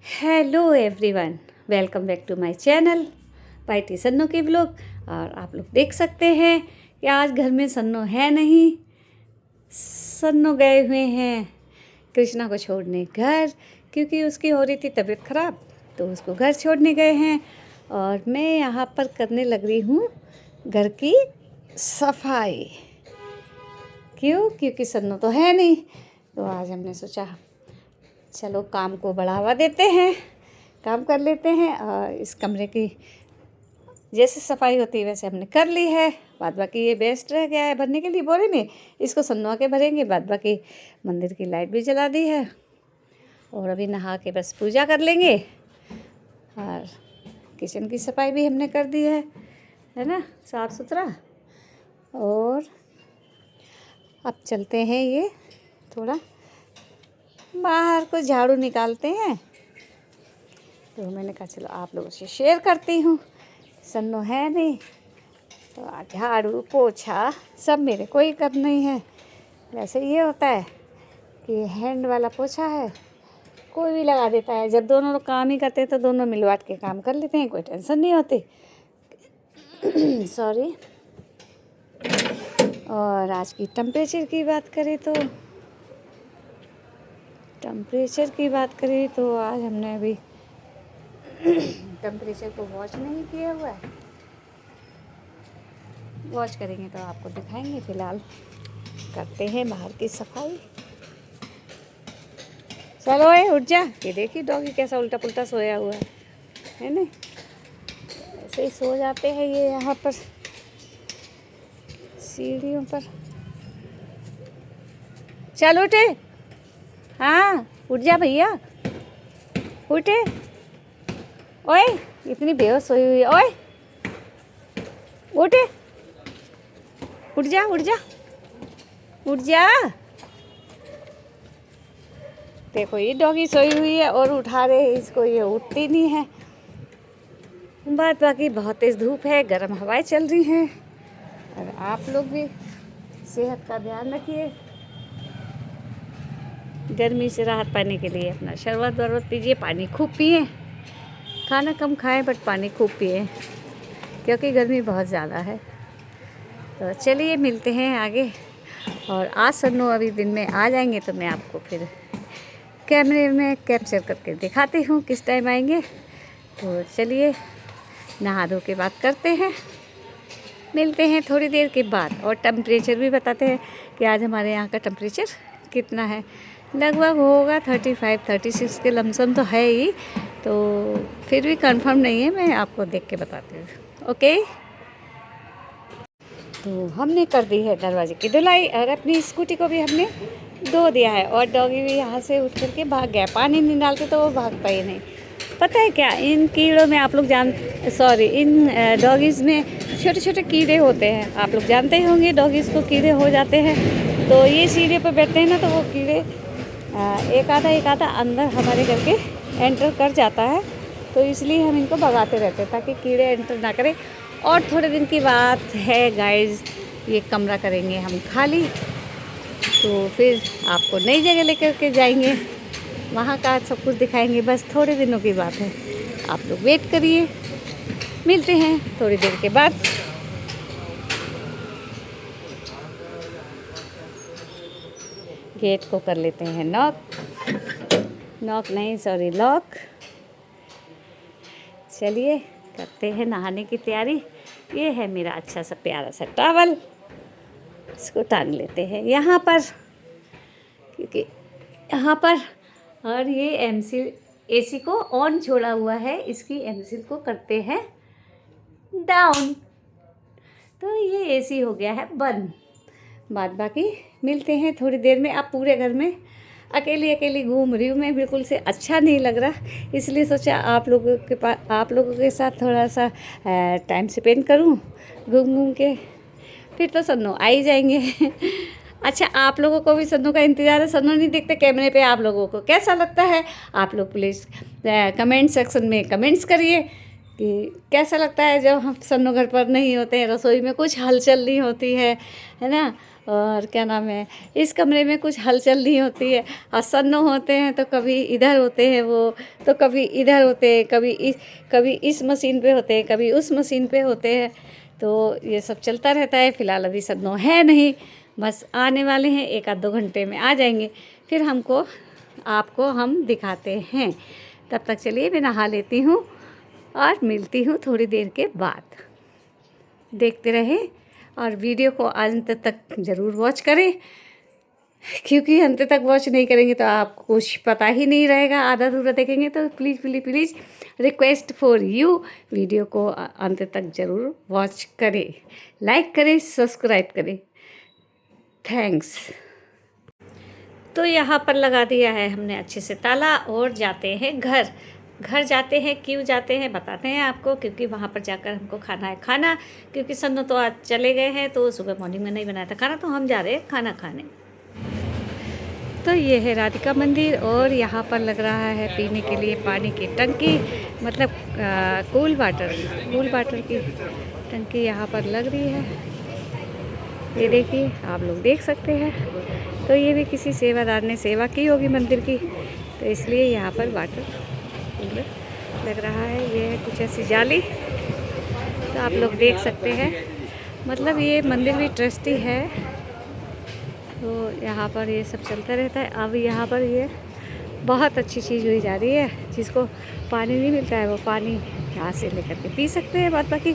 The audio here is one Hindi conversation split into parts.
Hello everyone, welcome back to my channel पाइटी सन्नो के ब्लॉग। और आप लोग देख सकते हैं कि आज घर में सन्नो है नहीं। सन्नो गए हुए हैं कृष्णा को छोड़ने घर, क्योंकि उसकी हो रही थी तबीयत ख़राब, तो उसको घर छोड़ने गए हैं। और मैं यहाँ पर करने लग रही हूँ घर की सफाई। क्यों? क्योंकि सन्नो तो है नहीं, तो आज हमने सोचा चलो काम को बढ़ावा देते हैं, काम कर लेते हैं। और इस कमरे की जैसे सफाई होती है वैसे हमने कर ली है। बाद बाकी ये बेस्ट रह गया है भरने के लिए बोरे में, इसको सन्नवा के भरेंगे। बाद बाकी मंदिर की लाइट भी जला दी है और अभी नहा के बस पूजा कर लेंगे। और किचन की सफाई भी हमने कर दी है ना, साफ़ सुथरा। और अब चलते हैं ये थोड़ा बाहर को झाड़ू निकालते हैं। तो मैंने कहा चलो आप लोगों से शेयर करती हूँ। सन्नो है नहीं तो झाड़ू पोछा सब मेरे को ही करना ही है। वैसे ये होता है कि हैंड वाला पोछा है, कोई भी लगा देता है। जब दोनों लोग काम ही करते हैं तो दोनों मिल बांट के काम कर लेते हैं, कोई टेंशन नहीं होती। सॉरी। और आज की टेम्परेचर की बात करें तो आज हमने अभी टेम्परेचर को वॉच नहीं किया हुआ है। वॉच करेंगे तो आपको दिखाएंगे। फ़िलहाल करते हैं बाहर की सफाई। चलो उठ जा। ये देखिए डॉगी कैसा उल्टा पुल्टा सोया हुआ है ना। ऐसे ही सो जाते हैं ये यहाँ पर सीढ़ियों पर। चल उठे, हाँ उठ जा भैया, उठे। ओए इतनी बेहोश सोई हुई है। ओए उठे, उठ जा उठ जा उठ जा। देखो ये डॉगी सोई हुई है और उठा रहे हैं इसको, ये उठती नहीं है। बात बाकी बहुत तेज़ धूप है, गर्म हवाएं चल रही हैं। और आप लोग भी सेहत का ध्यान रखिए। गर्मी से राहत पाने के लिए अपना शरबत वरबत पीजिए, पानी खूब पिए। खाना कम खाएं बट पानी खूब पिए, क्योंकि गर्मी बहुत ज़्यादा है। तो चलिए मिलते हैं आगे। और आज सन्नो अभी दिन में आ जाएंगे तो मैं आपको फिर कैमरे में कैप्चर करके दिखाती हूँ किस टाइम आएंगे। तो चलिए नहा धो के बात करते हैं, मिलते हैं थोड़ी देर के बाद। और टेम्परेचर भी बताते हैं कि आज हमारे यहाँ का टेम्परेचर कितना है। लगभग होगा 35-36 के लमसम तो है ही, तो फिर भी कंफर्म नहीं है, मैं आपको देख के बताती हूँ। ओके। तो हमने कर दी है दरवाजे की धुलाई और अपनी स्कूटी को भी हमने धो दिया है। और डॉगी भी यहाँ से उठ करके भाग गया। पानी नहीं डालते तो वो भागता ही नहीं। पता है क्या, इन कीड़ों में आप लोग इन डॉगीज़ में छोटे छोटे कीड़े होते हैं। आप लोग जानते ही होंगे डॉगीज़ को कीड़े हो जाते हैं। तो ये सीढ़ी पर बैठते हैं ना, तो वो कीड़े एक आधा अंदर हमारे घर के एंटर कर जाता है। तो इसलिए हम इनको भगाते रहते हैं ताकि कीड़े एंटर ना करें। और थोड़े दिन की बात है गाइस, ये कमरा करेंगे हम खाली, तो फिर आपको नई जगह लेकर के जाएंगे, वहाँ का सब कुछ दिखाएंगे। बस थोड़े दिनों की बात है, आप लोग वेट करिए। मिलते हैं थोड़ी देर के बाद। गेट को कर लेते हैं लॉक। चलिए करते हैं नहाने की तैयारी। ये है मेरा अच्छा सा प्यारा सा टॉवल, इसको टांग लेते हैं यहाँ पर, क्योंकि यहाँ पर। और ये एसी को ऑन छोड़ा हुआ है, इसकी एमसील को करते हैं डाउन, तो ये एसी हो गया है बंद। बाद बाकी मिलते हैं थोड़ी देर में। अब पूरे घर में अकेली घूम रही हूँ मैं, बिल्कुल से अच्छा नहीं लग रहा, इसलिए सोचा आप लोगों के साथ थोड़ा सा टाइम स्पेंड करूँ घूम के। फिर तो सन्नो आ ही जाएंगे। अच्छा, आप लोगों को भी सन्नो का इंतज़ार है? सन्नो नहीं देखते कैमरे पे, आप लोगों को कैसा लगता है? आप लोग प्लीज़ कमेंट सेक्शन में कमेंट्स करिए कि कैसा लगता है जब हम सन्नो घर पर नहीं होते हैं, रसोई में कुछ हलचल नहीं होती है ना। और क्या नाम है, इस कमरे में कुछ हलचल नहीं होती है। और सन्नो होते हैं तो कभी इधर होते हैं वो, तो कभी इधर होते हैं, कभी इस मशीन पे होते हैं, कभी उस मशीन पे होते हैं। तो ये सब चलता रहता है। फ़िलहाल अभी सन्नो है नहीं, बस आने वाले हैं, 1 आध 2 घंटे में आ जाएंगे। फिर आपको हम दिखाते हैं। तब तक चलिए मैं नहा लेती हूँ और मिलती हूँ थोड़ी देर के बाद। देखते रहें और वीडियो को अंत तक ज़रूर वॉच करें, क्योंकि अंत तक वॉच नहीं करेंगे तो आपको कुछ पता ही नहीं रहेगा। आधा अधूरा देखेंगे तो please please please request for you, video को अंत तक ज़रूर वॉच करें, लाइक करें, सब्सक्राइब करें। थैंक्स। तो यहाँ पर लगा दिया है हमने अच्छे से ताला और जाते हैं घर। घर जाते हैं, क्यों जाते हैं बताते हैं आपको, क्योंकि वहाँ पर जाकर हमको खाना है खाना। क्योंकि सन्नो तो आज चले गए हैं, तो सुबह मॉर्निंग में नहीं बनाया था खाना, तो हम जा रहे हैं खाना खाने। तो ये है राधिका मंदिर और यहाँ पर लग रहा है पीने के लिए पानी की टंकी, मतलब कूल वाटर की टंकी यहाँ पर लग रही है। ये देखिए, आप लोग देख सकते हैं। तो ये भी किसी सेवादार ने सेवा की होगी मंदिर की, तो इसलिए यहाँ पर वाटर कूलर लग रहा है। ये है कुछ ऐसी जाली, तो आप लोग देख सकते हैं। मतलब ये मंदिर भी ट्रस्टी है, तो यहाँ पर ये सब चलता रहता है। अब यहाँ पर ये बहुत अच्छी चीज़ हुई जा रही है, जिसको पानी नहीं मिलता है वो पानी यहाँ से लेकर के पी सकते हैं। बात बाकी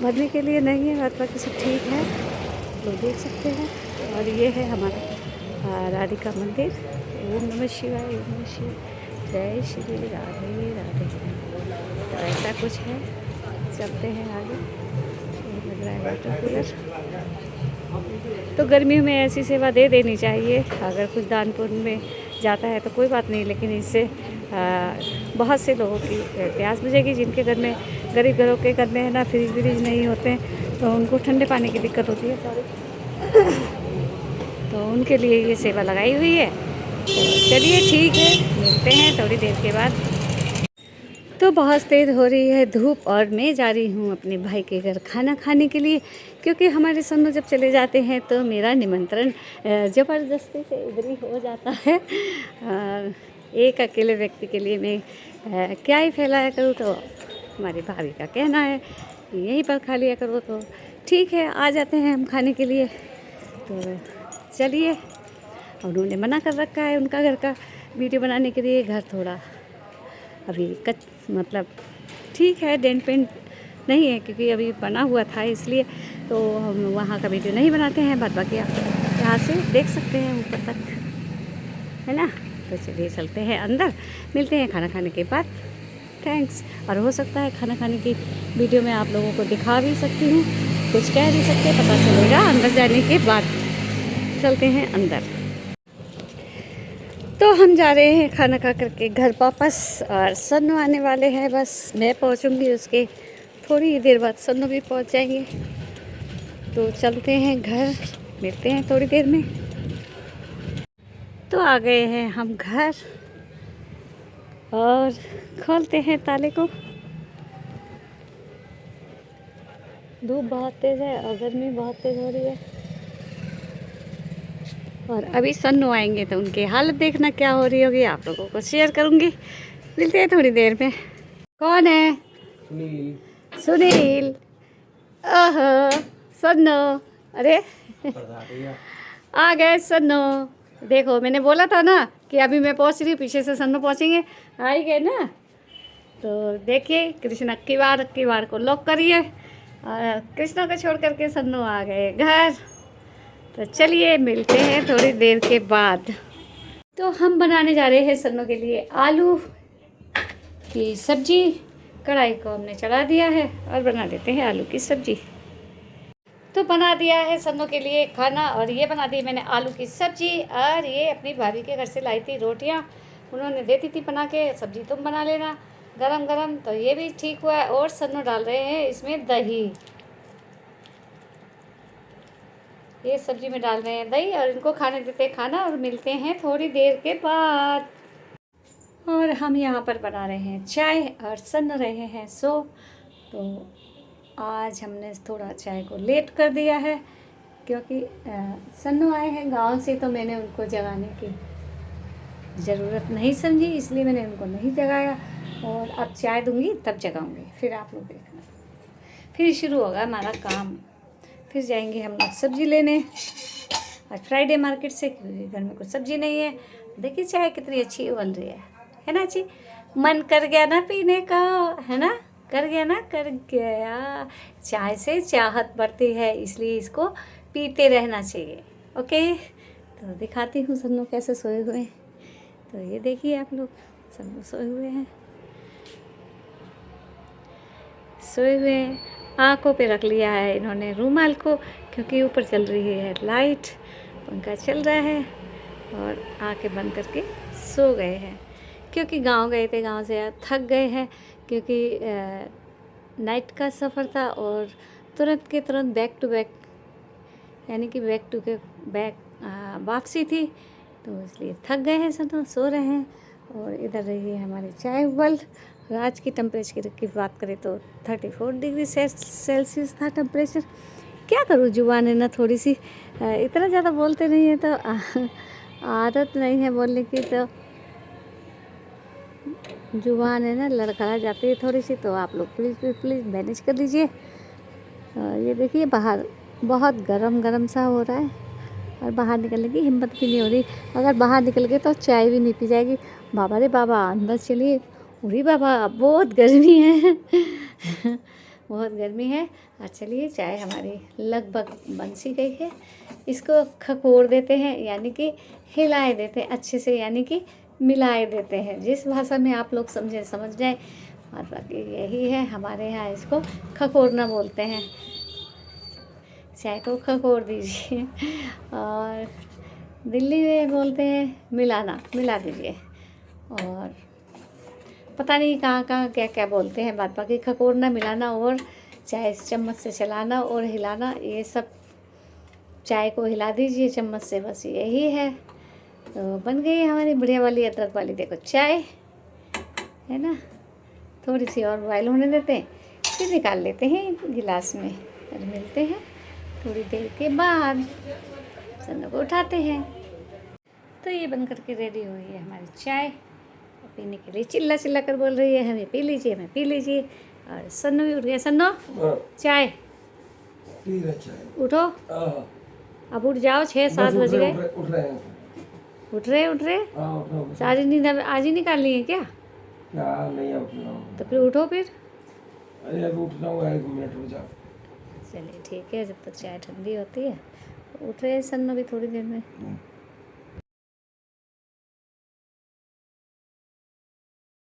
भरने के लिए नहीं है, बात बाकी सब ठीक है, लोग देख सकते हैं। और ये है हमारा राधिका मंदिर। ओम नमः शिवाय, ओम नमः शिवाय, जय श्री राधे राधे। तो ऐसा कुछ है, चलते हैं आगे। लग रहा है वाटर कूलर। तो गर्मियों में ऐसी सेवा दे देनी चाहिए। अगर कुछ दान पुण्य में जाता है तो कोई बात नहीं, लेकिन इससे बहुत से लोगों की प्यास बुझेगी। जिनके घर में, गरीब घरों के घर में है ना, फ्रिज व्रिज नहीं होते, तो उनको ठंडे पानी की दिक्कत होती है। तो उनके लिए ये सेवा लगाई हुई है। तो चलिए ठीक है, मिलते हैं थोड़ी देर के बाद। तो बहुत तेज़ हो रही है धूप और मैं जा रही हूँ अपने भाई के घर खाना खाने के लिए, क्योंकि हमारे सन्नो जब चले जाते हैं तो मेरा निमंत्रण ज़बरदस्ती से इधर ही हो जाता है। एक अकेले व्यक्ति के लिए मैं क्या ही फैलाया करूँ, तो हमारी भाभी का कहना है यहीं पर खा लिया करो। तो ठीक है, आ जाते हैं हम खाने के लिए। तो चलिए, उन्होंने मना कर रखा है उनका घर का वीडियो बनाने के लिए। घर थोड़ा अभी मतलब ठीक है, डेंट पेंट नहीं है, क्योंकि अभी बना हुआ था, इसलिए तो हम वहाँ का वीडियो नहीं बनाते हैं। बाद बाकी आप यहाँ से देख सकते हैं ऊपर तक, है ना। तो चलिए चलते हैं अंदर, मिलते हैं खाना खाने के बाद। थैंक्स। और हो सकता है खाना खाने की वीडियो में आप लोगों को दिखा भी सकती हूँ, कुछ कह नहीं सकते, पता चलेगा अंदर जाने के बाद। चलते हैं अंदर। तो हम जा रहे हैं खाना खा करके घर वापस, और सन्नो आने वाले हैं। बस मैं पहुंचूंगी उसके थोड़ी ही देर बाद सन्नो भी पहुंच जाएंगे। तो चलते हैं घर, मिलते हैं थोड़ी देर में। तो आ गए हैं हम घर और खोलते हैं ताले को। धूप बहुत तेज़ है और गर्मी बहुत तेज़ हो रही है। और अभी सन्नो आएंगे तो उनकी हालत देखना क्या हो रही होगी, आप लोगों को शेयर करूंगी। मिलते हैं थोड़ी देर में। कौन है? सुनील। ओहो, सन्नो। अरे आ गए सन्नो। देखो, मैंने बोला था ना कि अभी मैं पहुंच रही, पीछे से सन्नो पहुंचेंगे। आ ही गए ना। तो देखिए, कृष्णा की बार को लॉक करिए। कृष्णा को छोड़ करके सन्नो आ गए घर। तो चलिए मिलते हैं थोड़ी देर के बाद। तो हम बनाने जा रहे हैं सन्नो के लिए आलू की सब्जी। कढ़ाई को हमने चढ़ा दिया है और बना लेते हैं आलू की सब्जी। तो बना दिया है सन्नो के लिए खाना, और ये बना दी मैंने आलू की सब्जी। और ये अपनी भाभी के घर से लाई थी रोटियाँ, उन्होंने देती थी बना के, सब्जी तुम बना लेना गरम गरम। तो ये भी ठीक हुआ है। और सन्नो डाल रहे हैं इसमें दही। ये सब्जी में डाल रहे हैं दही, और इनको खाने देते हैं खाना, और मिलते हैं थोड़ी देर के बाद। और हम यहाँ पर बना रहे हैं चाय, और सन्नो रहे हैं सो। तो आज हमने थोड़ा चाय को लेट कर दिया है, क्योंकि सन्नू आए हैं गांव से, तो मैंने उनको जगाने की ज़रूरत नहीं समझी, इसलिए मैंने उनको नहीं जगाया। और अब चाय दूंगी तब जगाऊंगी, फिर आप लोग देखना। फिर शुरू होगा हमारा काम। फिर जाएंगे हम लोग सब्ज़ी लेने, आज फ्राइडे मार्केट से, क्योंकि घर में कुछ सब्ज़ी नहीं है। देखिए चाय कितनी अच्छी उबल रही है ना जी। मन कर गया ना पीने का, है ना, कर गया। चाय से चाहत बढ़ती है, इसलिए इसको पीते रहना चाहिए। ओके, तो दिखाती हूँ सन्नू कैसे सोए हुए हैं। तो ये देखिए आप लोग, सन्नू सोए हुए हैं, आँखों पे रख लिया है इन्होंने रूमाल को, क्योंकि ऊपर चल रही है लाइट, पंखा चल रहा है, और आँखें बंद करके सो गए हैं। क्योंकि गांव गए थे, गांव से थक गए हैं, क्योंकि नाइट का सफ़र था और तुरंत के तुरंत बैक टू बैक, यानी कि बैक टू के बैक वापसी थी, तो इसलिए थक गए हैं, सब सो रहे हैं। और इधर रही है हमारी चाय उबल। आज की टेम्परेचर की बात करें तो 34 डिग्री सेल्सियस था टेम्परेचर। क्या करूँ, जुबान है ना थोड़ी सी, इतना ज़्यादा बोलते नहीं है, तो आदत नहीं है बोलने की, तो जुबान है ना लड़खड़ा जाती है थोड़ी सी, तो आप लोग प्लीज़ मैनेज कर लीजिए। ये देखिए बाहर बहुत गरम सा हो रहा है, और बाहर निकलने की हिम्मत भी नहीं हो रही। अगर बाहर निकल गए तो चाय भी नहीं पी जाएगी। बाबा रे बाबा, अंदर चलिए। अरे बाबा, बहुत गर्मी है बहुत गर्मी है। और चलिए, चाय हमारी लगभग बन सी गई है। इसको खकोर देते हैं, यानी कि हिलाए देते हैं अच्छे से, यानी कि मिलाए देते हैं। जिस भाषा में आप लोग समझ जाए, और बाकी यही है, हमारे यहाँ इसको खकोरना बोलते हैं। चाय को खकोर दीजिए, और दिल्ली में बोलते हैं मिला दीजिए, और पता नहीं कहाँ क्या बोलते हैं। बाकी खकोरना, मिलाना, और चाय चम्मच से चलाना और हिलाना, ये सब। चाय को हिला दीजिए चम्मच से, बस यही है। तो बन गई हमारी बढ़िया वाली अदरक वाली, देखो चाय, है ना। थोड़ी सी और बॉयल होने देते हैं, फिर निकाल लेते हैं गिलास में, और मिलते हैं थोड़ी देर के बाद। सन्नू को उठाते हैं। तो ये बन करके रेडी हुई है हमारी चाय, पीने के लिए चिल्ला कर बोल रही है, हमें पी लीजिए। और सन्नू भी उठ गया। सन्नू, चाय उठो, अब उठ जाओ, 6-7 बज गए। उठ रहे सारी नींद आज ही निकालनी है क्या? नहीं तो फिर उठो फिर। अरे अभी उठ रहा हूँ, 1 मिनट रुक जाओ। चलिए ठीक है, जब तक चाय ठंडी होती है। उठ रहे हैं सन्नू भी थोड़ी देर में।